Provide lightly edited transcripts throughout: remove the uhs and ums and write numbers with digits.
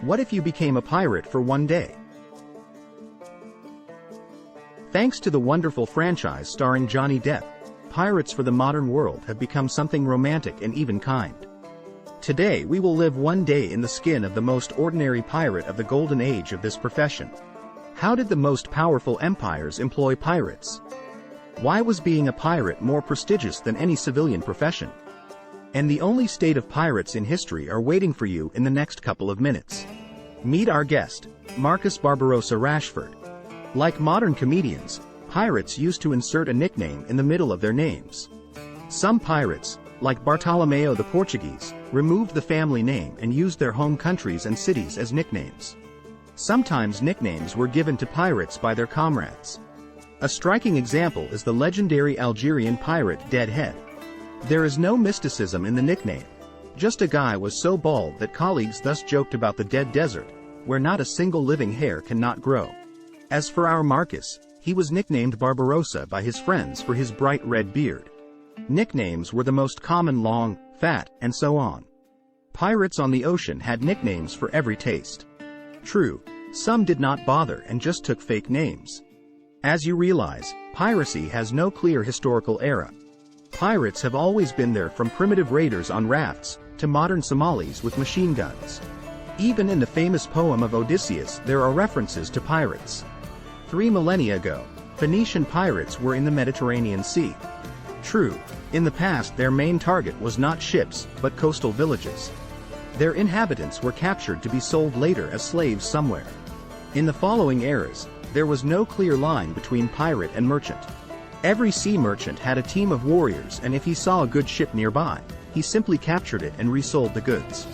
What if you became a pirate for one day? Thanks to the wonderful franchise starring Johnny Depp, pirates for the modern world have become something romantic and even kind. Today we will live one day in the skin of the most ordinary pirate of the golden age of this profession. How did the most powerful empires employ pirates? Why was being a pirate more prestigious than any civilian profession? And the only state of pirates in history are waiting for you in the next couple of minutes. Meet our guest, Marcus Barbarossa Rashford. Like modern comedians, pirates used to insert a nickname in the middle of their names. Some pirates, like Bartolomeo the Portuguese, removed the family name and used their home countries and cities as nicknames. Sometimes nicknames were given to pirates by their comrades. A striking example is the legendary Algerian pirate Deadhead. There is no mysticism in the nickname. Just a guy was so bald that colleagues thus joked about the dead desert, where not a single living hair cannot grow. As for our Marcus, he was nicknamed Barbarossa by his friends for his bright red beard. Nicknames were the most common: long, fat, and so on. Pirates on the ocean had nicknames for every taste. True, some did not bother and just took fake names. As you realize, piracy has no clear historical era. Pirates have always been there, from primitive raiders on rafts to modern Somalis with machine guns. Even in the famous poem of Odysseus there are references to pirates. 3 millennia ago, Phoenician pirates were in the Mediterranean Sea. True, in the past their main target was not ships, but coastal villages. Their inhabitants were captured to be sold later as slaves somewhere. In the following eras, there was no clear line between pirate and merchant. Every sea merchant had a team of warriors, and if he saw a good ship nearby, he simply captured it and resold the goods.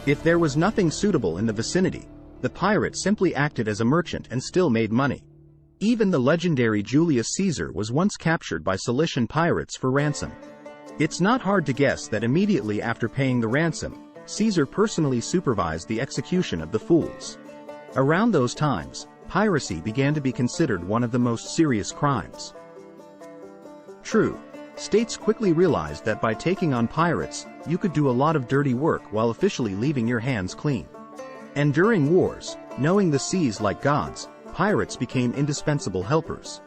If there was nothing suitable in the vicinity, the pirate simply acted as a merchant and still made money. Even the legendary Julius Caesar was once captured by Cilician pirates for ransom. It's not hard to guess that immediately after paying the ransom, Caesar personally supervised the execution of the fools. Around those times, piracy began to be considered one of the most serious crimes. True, states quickly realized that by taking on pirates, you could do a lot of dirty work while officially leaving your hands clean. And during wars, knowing the seas like gods, pirates became indispensable helpers.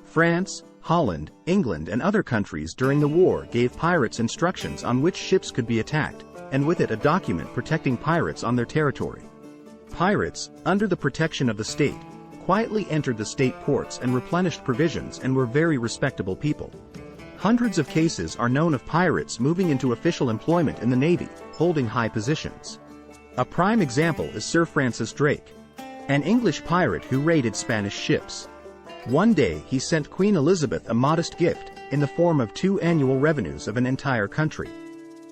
France, Holland, England, and other countries during the war gave pirates instructions on which ships could be attacked, and with it a document protecting pirates on their territory. Pirates, under the protection of the state, quietly entered the state ports and replenished provisions and were very respectable people. Hundreds of cases are known of pirates moving into official employment in the Navy, holding high positions. A prime example is Sir Francis Drake, an English pirate who raided Spanish ships. One day he sent Queen Elizabeth a modest gift, in the form of 2 annual revenues of an entire country.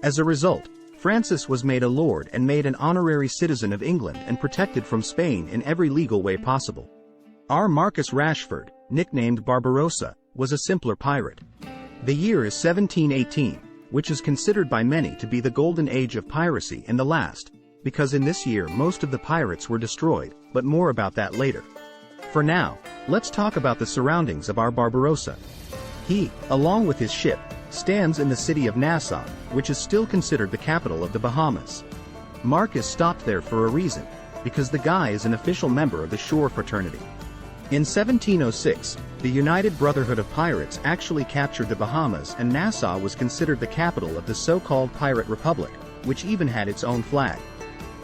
As a result, Francis was made a lord and made an honorary citizen of England and protected from Spain in every legal way possible. Our Marcus Rashford, nicknamed Barbarossa, was a simpler pirate. The year is 1718, which is considered by many to be the golden age of piracy and the last, because in this year most of the pirates were destroyed, but more about that later. For now, let's talk about the surroundings of our Barbarossa. He, along with his ship, stands in the city of Nassau, which is still considered the capital of the Bahamas. Marcus stopped there for a reason, because the guy is an official member of the shore fraternity. In 1706, the United Brotherhood of Pirates actually captured the Bahamas, and Nassau was considered the capital of the so-called Pirate Republic, which even had its own flag.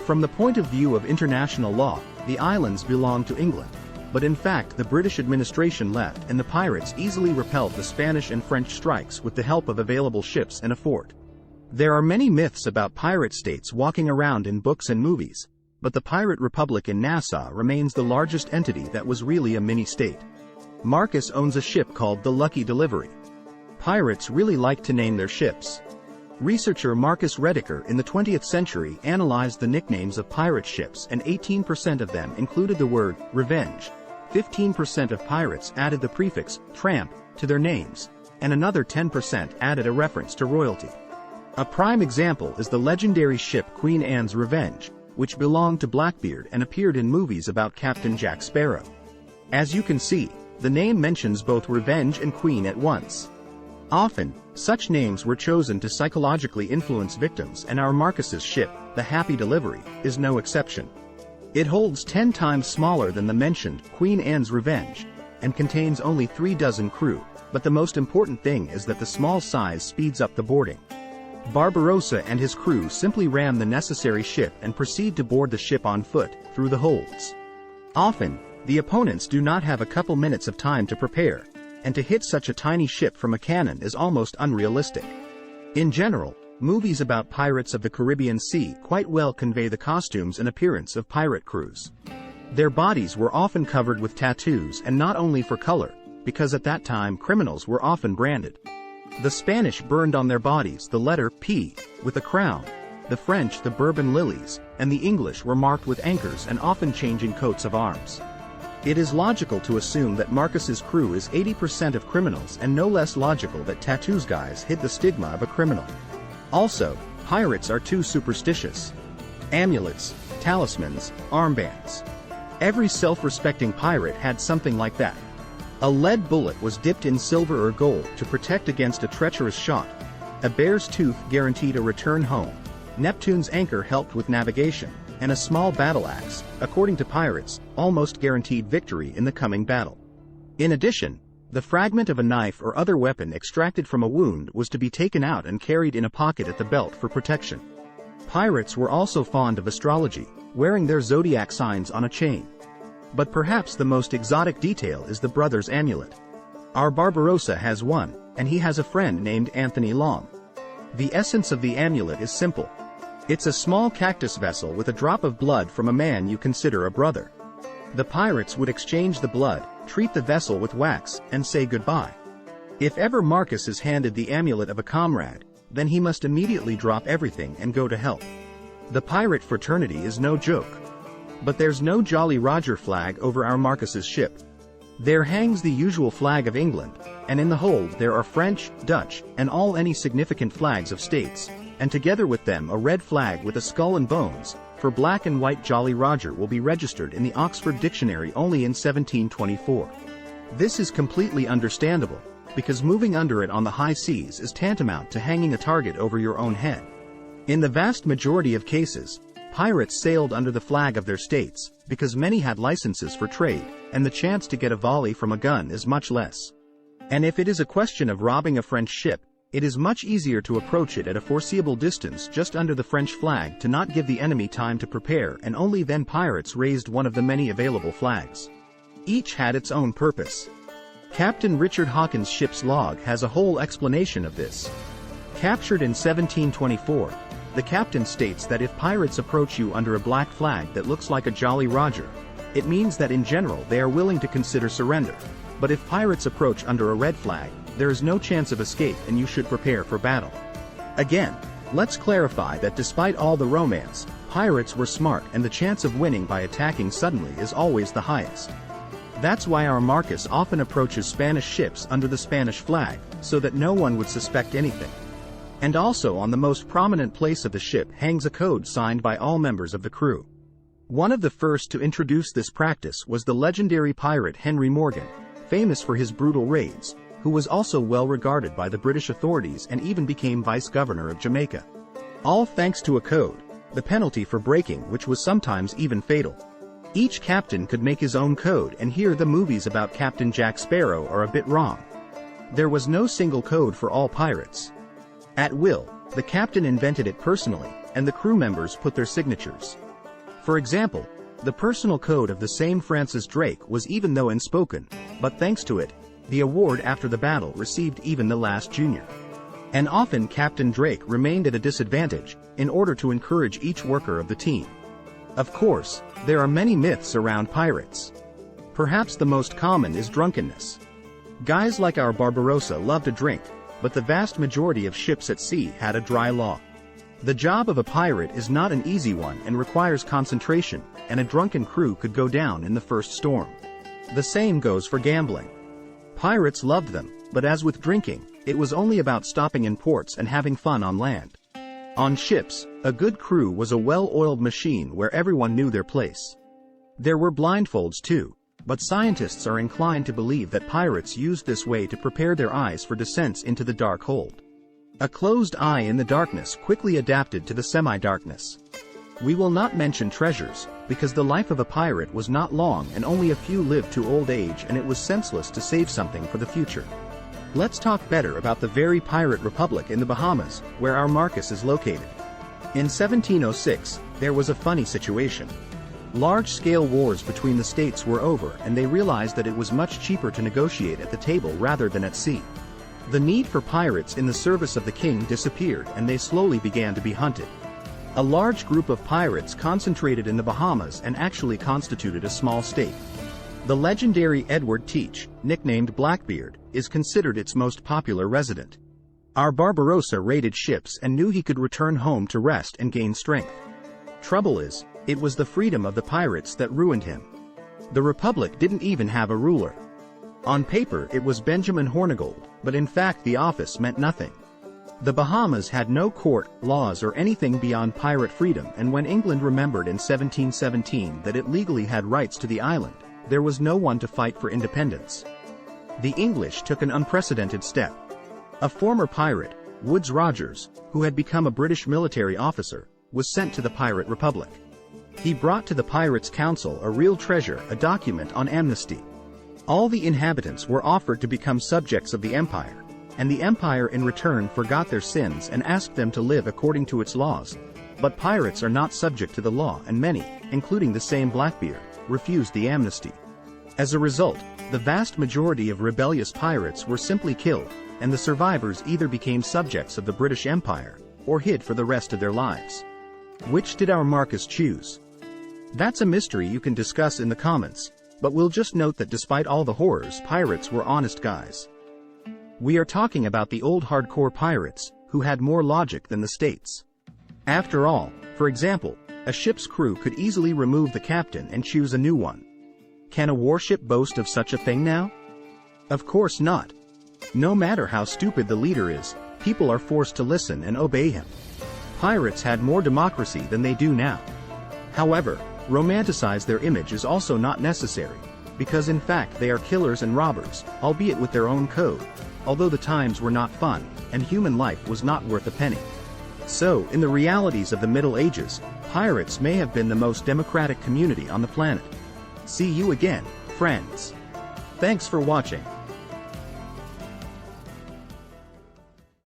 From the point of view of international law, the islands belonged to England, but in fact the British administration left and the pirates easily repelled the Spanish and French strikes with the help of available ships and a fort. There are many myths about pirate states walking around in books and movies, but the Pirate Republic in Nassau remains the largest entity that was really a mini-state. Marcus owns a ship called the Lucky Delivery. Pirates really like to name their ships. Researcher Marcus Rediker in the 20th century analyzed the nicknames of pirate ships, and 18% of them included the word revenge. 15% of pirates added the prefix tramp to their names, and another 10% added a reference to royalty. A prime example is the legendary ship Queen Anne's Revenge, which belonged to Blackbeard and appeared in movies about Captain Jack Sparrow. As you can see, the name mentions both revenge and queen at once. Often, such names were chosen to psychologically influence victims, and our Marcus's ship, the Happy Delivery, is no exception. It holds 10 times smaller than the mentioned Queen Anne's Revenge, and contains only 3 dozen crew, but the most important thing is that the small size speeds up the boarding. Barbarossa and his crew simply ram the necessary ship and proceed to board the ship on foot, through the holds. Often, the opponents do not have a couple minutes of time to prepare, and to hit such a tiny ship from a cannon is almost unrealistic. In general, movies about pirates of the Caribbean Sea quite well convey the costumes and appearance of pirate crews. Their bodies were often covered with tattoos, and not only for color, because at that time criminals were often branded. The Spanish burned on their bodies the letter P, with a crown, the French the Bourbon lilies, and the English were marked with anchors and often changing coats of arms. It is logical to assume that Marcus's crew is 80% of criminals, and no less logical that tattoos guys hid the stigma of a criminal. Also, pirates are too superstitious. Amulets, talismans, armbands. Every self-respecting pirate had something like that. A lead bullet was dipped in silver or gold to protect against a treacherous shot. A bear's tooth guaranteed a return home. Neptune's anchor helped with navigation, and a small battle axe, according to pirates, almost guaranteed victory in the coming battle. In addition, the fragment of a knife or other weapon extracted from a wound was to be taken out and carried in a pocket at the belt for protection. Pirates were also fond of astrology, wearing their zodiac signs on a chain. But perhaps the most exotic detail is the brother's amulet. Our Barbarossa has one, and he has a friend named Anthony Long. The essence of the amulet is simple. It's a small cactus vessel with a drop of blood from a man you consider a brother. The pirates would exchange the blood, treat the vessel with wax, and say goodbye. If ever Marcus is handed the amulet of a comrade, then he must immediately drop everything and go to help. The pirate fraternity is no joke. But there's no Jolly Roger flag over our Marcus's ship. There hangs the usual flag of England, and in the hold there are French, Dutch, and all any significant flags of states, and together with them a red flag with a skull and bones, for black and white Jolly Roger will be registered in the Oxford Dictionary only in 1724. This is completely understandable, because moving under it on the high seas is tantamount to hanging a target over your own head. In the vast majority of cases, pirates sailed under the flag of their states, because many had licenses for trade, and the chance to get a volley from a gun is much less. And if it is a question of robbing a French ship, it is much easier to approach it at a foreseeable distance just under the French flag to not give the enemy time to prepare, and only then pirates raised one of the many available flags. Each had its own purpose. Captain Richard Hawkins' ship's log has a whole explanation of this. Captured in 1724, the captain states that if pirates approach you under a black flag that looks like a Jolly Roger, it means that in general they are willing to consider surrender, but if pirates approach under a red flag, there is no chance of escape and you should prepare for battle. Again, let's clarify that despite all the romance, pirates were smart, and the chance of winning by attacking suddenly is always the highest. That's why our Marcus often approaches Spanish ships under the Spanish flag, so that no one would suspect anything. And also on the most prominent place of the ship hangs a code signed by all members of the crew. One of the first to introduce this practice was the legendary pirate Henry Morgan, famous for his brutal raids, who was also well regarded by the British authorities and even became vice-governor of Jamaica. All thanks to a code, the penalty for breaking which was sometimes even fatal. Each captain could make his own code, and here the movies about Captain Jack Sparrow are a bit wrong. There was no single code for all pirates. At will, the captain invented it personally, and the crew members put their signatures. For example, the personal code of the same Francis Drake was even though unspoken, but thanks to it, the award after the battle received even the last junior. And often Captain Drake remained at a disadvantage, in order to encourage each worker of the team. Of course, there are many myths around pirates. Perhaps the most common is drunkenness. Guys like our Barbarossa loved to drink, but the vast majority of ships at sea had a dry law. The job of a pirate is not an easy one and requires concentration, and a drunken crew could go down in the first storm. The same goes for gambling. Pirates loved them, but as with drinking, it was only about stopping in ports and having fun on land. On ships, a good crew was a well-oiled machine where everyone knew their place. There were blindfolds too, but scientists are inclined to believe that pirates used this way to prepare their eyes for descents into the dark hold. A closed eye in the darkness quickly adapted to the semi-darkness. We will not mention treasures, because the life of a pirate was not long and only a few lived to old age, and it was senseless to save something for the future. Let's talk better about the very pirate republic in the Bahamas, where our Marcus is located. In 1706, there was a funny situation. Large-scale wars between the states were over, and they realized that it was much cheaper to negotiate at the table rather than at sea. The need for pirates in the service of the king disappeared, and they slowly began to be hunted. A large group of pirates concentrated in the Bahamas and actually constituted a small state. The legendary Edward Teach, nicknamed Blackbeard, is considered its most popular resident. Our Barbarossa raided ships and knew he could return home to rest and gain strength. Trouble is, it was the freedom of the pirates that ruined him. The Republic didn't even have a ruler. On paper it was Benjamin Hornigold, but in fact the office meant nothing. The Bahamas had no court, laws or anything beyond pirate freedom, and when England remembered in 1717 that it legally had rights to the island, there was no one to fight for independence. The English took an unprecedented step. A former pirate, Woodes Rogers, who had become a British military officer, was sent to the Pirate Republic. He brought to the Pirates' Council a real treasure, a document on amnesty. All the inhabitants were offered to become subjects of the empire, and the empire in return forgot their sins and asked them to live according to its laws. But pirates are not subject to the law, and many, including the same Blackbeard, refused the amnesty. As a result, the vast majority of rebellious pirates were simply killed, and the survivors either became subjects of the British Empire, or hid for the rest of their lives. Which did our Marcus choose? That's a mystery you can discuss in the comments, but we'll just note that despite all the horrors, pirates were honest guys. We are talking about the old hardcore pirates, who had more logic than the states. After all, for example, a ship's crew could easily remove the captain and choose a new one. Can a warship boast of such a thing now? Of course not. No matter how stupid the leader is, people are forced to listen and obey him. Pirates had more democracy than they do now. However, romanticize their image is also not necessary, because in fact they are killers and robbers, albeit with their own code, although the times were not fun, and human life was not worth a penny. So, in the realities of the Middle Ages, pirates may have been the most democratic community on the planet. See you again, friends. Thanks for watching.